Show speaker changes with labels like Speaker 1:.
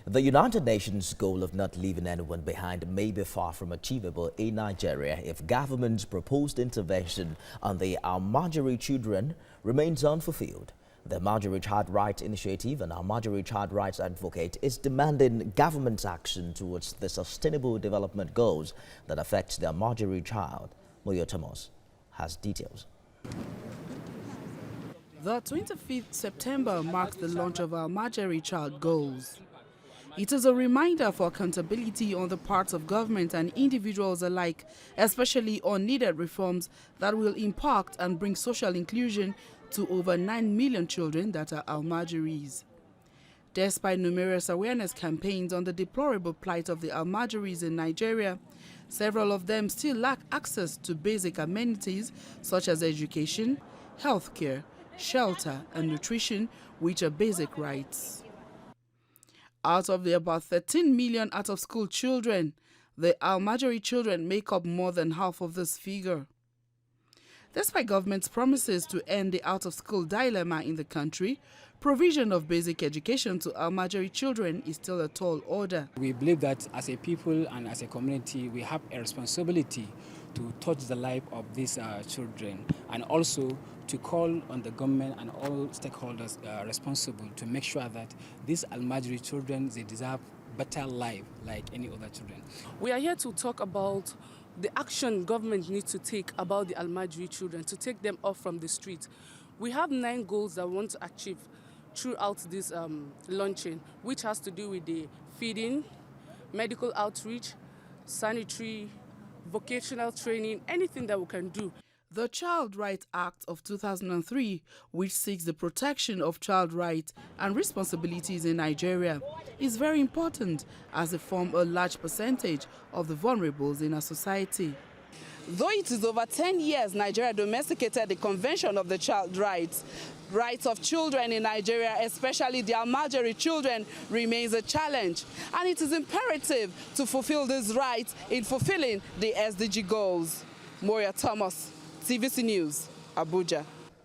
Speaker 1: The United Nations goal of not leaving anyone behind may be far from achievable in Nigeria if government's proposed intervention on the Al-majirin children remains unfulfilled. The Al-majirin Child Rights Initiative and Al-majirin Child Rights Advocate is demanding government's action towards the sustainable development goals that affect the Al-majirin child. Moyo Thomas has details.
Speaker 2: The 25th September marks the launch of Al-majirin Child Goals. It is a reminder for accountability on the part of government and individuals alike, especially on needed reforms that will impact and bring social inclusion to over 9 million children that are Al-majirins. Despite numerous awareness campaigns on the deplorable plight of the Al-majirins in Nigeria, several of them still lack access to basic amenities such as education, healthcare, shelter and nutrition, which are basic rights. Out of the about 13 million out-of-school children, the Al-majirin children make up more than half of this figure. Despite government's promises to end the out-of-school dilemma in the country, provision of basic education to Al-majirin children is still a tall order.
Speaker 3: We believe that as a people and as a community, we have a responsibility to touch the life of these children, and also to call on the government and all stakeholders responsible to make sure that these Al-majirin children, they deserve better life like any other children.
Speaker 4: We are here to talk about the action government needs to take about the Al-majirin children, to take them off from the street. We have 9 goals that we want to achieve throughout this launching, which has to do with the feeding, medical outreach, sanitary, vocational training, anything that we can do.
Speaker 2: The Child Rights Act of 2003, which seeks the protection of child rights and responsibilities in Nigeria, is very important as they form a large percentage of the vulnerables in our society. Though it is over 10 years Nigeria domesticated the Convention of the Child Rights of children in Nigeria, especially the Al-majirin children, remains a challenge. And it is imperative to fulfill these rights in fulfilling the SDG goals. Moyo Thomas, TVC News, Abuja.